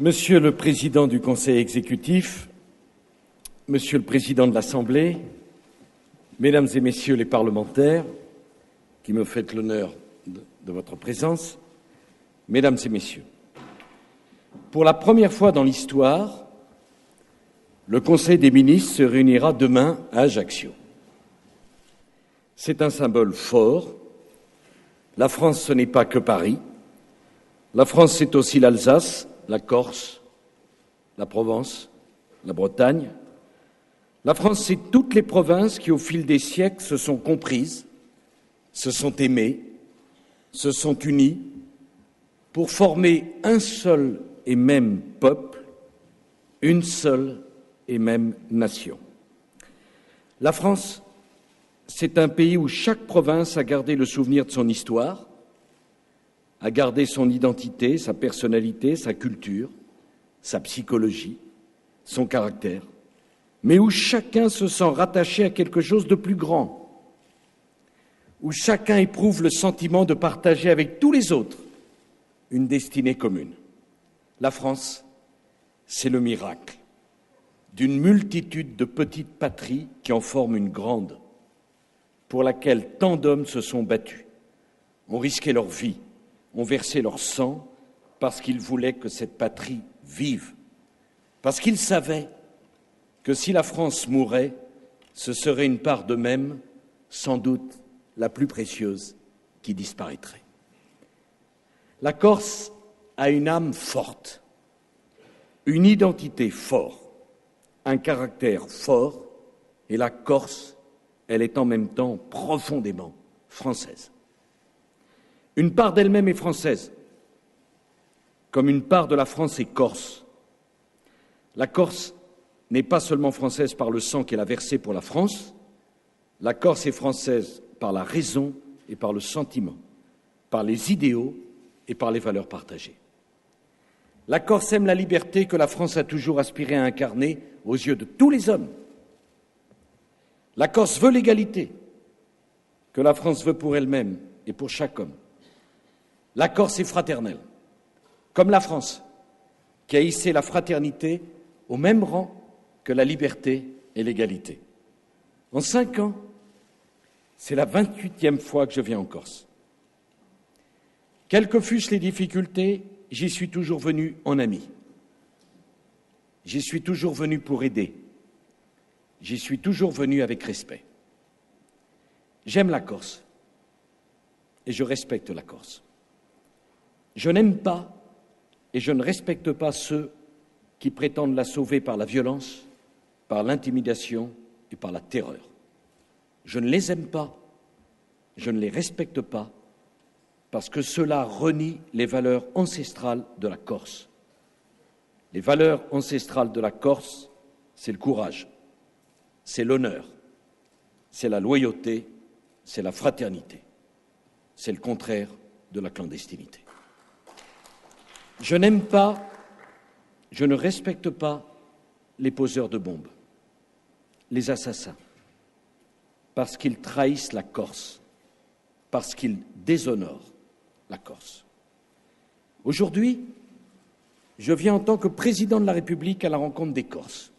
Monsieur le Président du Conseil exécutif, Monsieur le Président de l'Assemblée, Mesdames et Messieurs les parlementaires, qui me faites l'honneur de votre présence, Mesdames et Messieurs, pour la première fois dans l'histoire, le Conseil des ministres se réunira demain à Ajaccio. C'est un symbole fort. La France, ce n'est pas que Paris. La France, c'est aussi l'Alsace, la Corse, la Provence, la Bretagne. La France, c'est toutes les provinces qui, au fil des siècles, se sont comprises, se sont aimées, se sont unies pour former un seul et même peuple, une seule et même nation. La France, c'est un pays où chaque province a gardé le souvenir de son histoire, a gardé son identité, sa personnalité, sa culture, sa psychologie, son caractère, mais où chacun se sent rattaché à quelque chose de plus grand, où chacun éprouve le sentiment de partager avec tous les autres une destinée commune. La France, c'est le miracle d'une multitude de petites patries qui en forment une grande, pour laquelle tant d'hommes se sont battus, ont risqué leur vie, ont versé leur sang parce qu'ils voulaient que cette patrie vive, parce qu'ils savaient que si la France mourait, ce serait une part d'eux-mêmes, sans doute la plus précieuse, qui disparaîtrait. La Corse a une âme forte, une identité forte, un caractère fort, et la Corse, elle est en même temps profondément française. Une part d'elle-même est française, comme une part de la France est corse. La Corse n'est pas seulement française par le sang qu'elle a versé pour la France, la Corse est française par la raison et par le sentiment, par les idéaux et par les valeurs partagées. La Corse aime la liberté que la France a toujours aspiré à incarner aux yeux de tous les hommes. La Corse veut l'égalité que la France veut pour elle-même et pour chaque homme. La Corse est fraternelle, comme la France, qui a hissé la fraternité au même rang que la liberté et l'égalité. En 5 ans, c'est la 28e fois que je viens en Corse. Quelles que fussent les difficultés, j'y suis toujours venu en ami. J'y suis toujours venu pour aider. J'y suis toujours venu avec respect. J'aime la Corse et je respecte la Corse. Je n'aime pas et je ne respecte pas ceux qui prétendent la sauver par la violence, par l'intimidation et par la terreur. Je ne les aime pas, je ne les respecte pas, parce que cela renie les valeurs ancestrales de la Corse. Les valeurs ancestrales de la Corse, c'est le courage, c'est l'honneur, c'est la loyauté, c'est la fraternité. C'est le contraire de la clandestinité. Je n'aime pas, je ne respecte pas les poseurs de bombes, les assassins, parce qu'ils trahissent la Corse, parce qu'ils déshonorent la Corse. Aujourd'hui, je viens en tant que président de la République à la rencontre des Corses,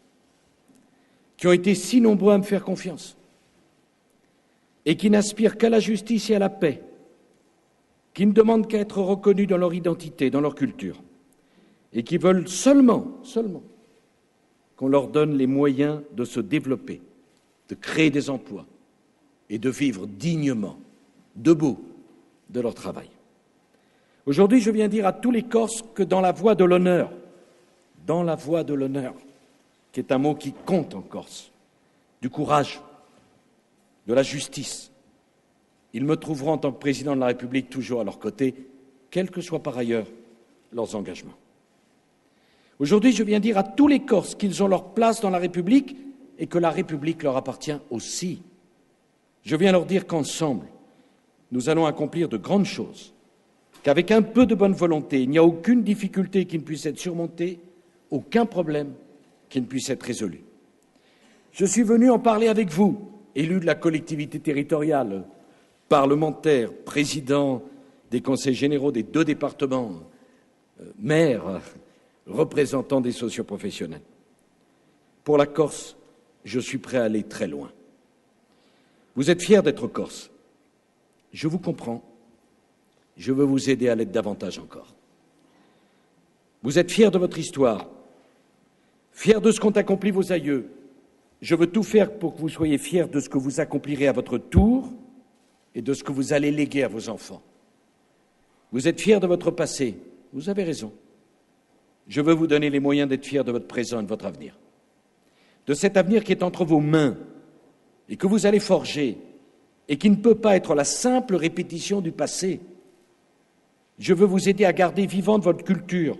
qui ont été si nombreux à me faire confiance et qui n'aspirent qu'à la justice et à la paix, qui ne demandent qu'à être reconnus dans leur identité, dans leur culture, et qui veulent seulement qu'on leur donne les moyens de se développer, de créer des emplois et de vivre dignement, debout, de leur travail. Aujourd'hui, je viens dire à tous les Corses que dans la voie de l'honneur, qui est un mot qui compte en Corse, du courage, de la justice, ils me trouveront en tant que président de la République toujours à leur côté, quels que soient par ailleurs leurs engagements. Aujourd'hui, je viens dire à tous les Corses qu'ils ont leur place dans la République et que la République leur appartient aussi. Je viens leur dire qu'ensemble, nous allons accomplir de grandes choses, qu'avec un peu de bonne volonté, il n'y a aucune difficulté qui ne puisse être surmontée, aucun problème qui ne puisse être résolu. Je suis venu en parler avec vous, élus de la collectivité territoriale, parlementaires, présidents des conseils généraux des 2 départements, maires, représentants des socioprofessionnels. Pour la Corse, je suis prêt à aller très loin. Vous êtes fiers d'être Corse. Je vous comprends. Je veux vous aider à l'être davantage encore. Vous êtes fiers de votre histoire, fiers de ce qu'ont accompli vos aïeux. Je veux tout faire pour que vous soyez fiers de ce que vous accomplirez à votre tour et de ce que vous allez léguer à vos enfants. Vous êtes fiers de votre passé. Vous avez raison. Je veux vous donner les moyens d'être fiers de votre présent et de votre avenir. De cet avenir qui est entre vos mains et que vous allez forger et qui ne peut pas être la simple répétition du passé. Je veux vous aider à garder vivante votre culture.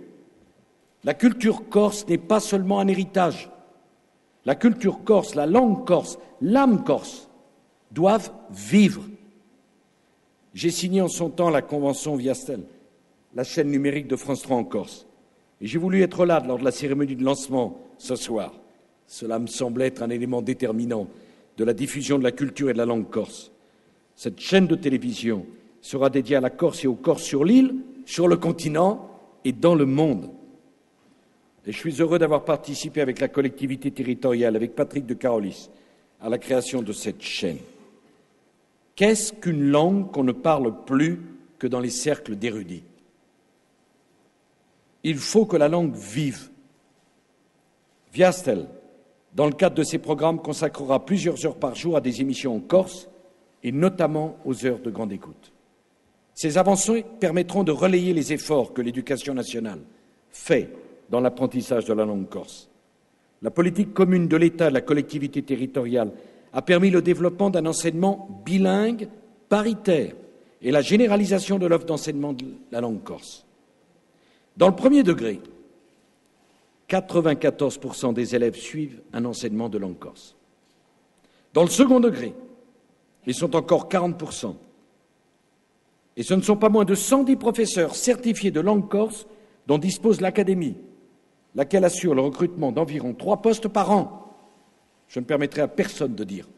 La culture corse n'est pas seulement un héritage. La culture corse, la langue corse, l'âme corse doivent vivre. J'ai signé en son temps la convention Viastel, la chaîne numérique de France 3 en Corse. Et j'ai voulu être là lors de la cérémonie de lancement ce soir. Cela me semble être un élément déterminant de la diffusion de la culture et de la langue corse. Cette chaîne de télévision sera dédiée à la Corse et aux Corses sur l'île, sur le continent et dans le monde. Et je suis heureux d'avoir participé avec la collectivité territoriale, avec Patrick de Carolis, à la création de cette chaîne. Qu'est-ce qu'une langue qu'on ne parle plus que dans les cercles d'érudits? Il faut que la langue vive. Viastel, dans le cadre de ses programmes, consacrera plusieurs heures par jour à des émissions en Corse et notamment aux heures de grande écoute. Ces avancées permettront de relayer les efforts que l'Éducation nationale fait dans l'apprentissage de la langue corse. La politique commune de l'État et de la collectivité territoriale a permis le développement d'un enseignement bilingue, paritaire, et la généralisation de l'offre d'enseignement de la langue corse. Dans le premier degré, 94% des élèves suivent un enseignement de langue corse. Dans le second degré, ils sont encore 40%. Et ce ne sont pas moins de 110 professeurs certifiés de langue corse dont dispose l'Académie, laquelle assure le recrutement d'environ 3 postes par an. Je ne permettrai à personne de dire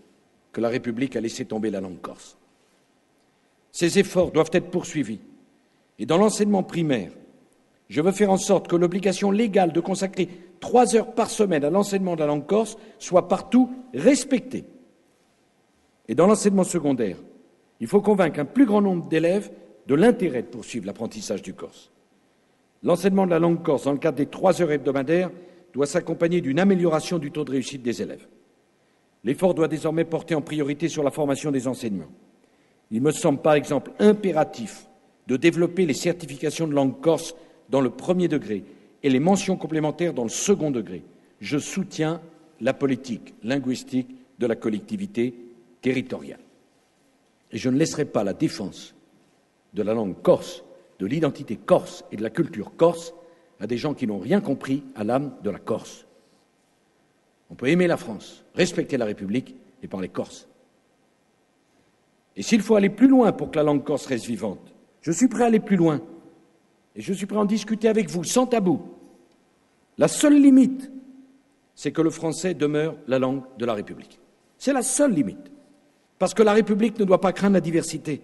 que la République a laissé tomber la langue corse. Ces efforts doivent être poursuivis. Et dans l'enseignement primaire, je veux faire en sorte que l'obligation légale de consacrer 3 heures par semaine à l'enseignement de la langue corse soit partout respectée. Et dans l'enseignement secondaire, il faut convaincre un plus grand nombre d'élèves de l'intérêt de poursuivre l'apprentissage du corse. L'enseignement de la langue corse, dans le cadre des 3 heures hebdomadaires, doit s'accompagner d'une amélioration du taux de réussite des élèves. L'effort doit désormais porter en priorité sur la formation des enseignants. Il me semble par exemple impératif de développer les certifications de langue corse dans le premier degré et les mentions complémentaires dans le second degré. Je soutiens la politique linguistique de la collectivité territoriale. Et je ne laisserai pas la défense de la langue corse, de l'identité corse et de la culture corse à des gens qui n'ont rien compris à l'âme de la Corse. On peut aimer la France, respecter la République et parler corse. Et s'il faut aller plus loin pour que la langue corse reste vivante, je suis prêt à aller plus loin. Et je suis prêt à en discuter avec vous, sans tabou. La seule limite, c'est que le français demeure la langue de la République. C'est la seule limite. Parce que la République ne doit pas craindre la diversité.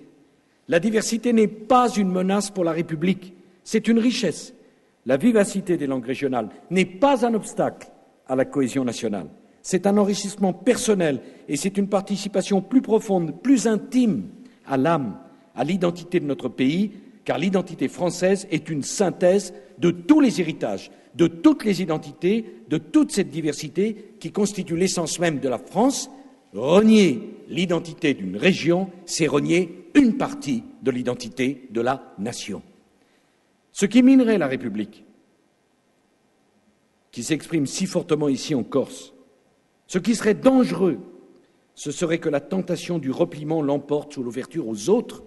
La diversité n'est pas une menace pour la République, c'est une richesse. La vivacité des langues régionales n'est pas un obstacle à la cohésion nationale. C'est un enrichissement personnel et c'est une participation plus profonde, plus intime à l'âme, à l'identité de notre pays, car l'identité française est une synthèse de tous les héritages, de toutes les identités, de toute cette diversité qui constitue l'essence même de la France. Renier l'identité d'une région, c'est renier une partie de l'identité de la nation. Ce qui minerait la République, qui s'exprime si fortement ici en Corse, ce qui serait dangereux, ce serait que la tentation du repliement l'emporte sur l'ouverture aux autres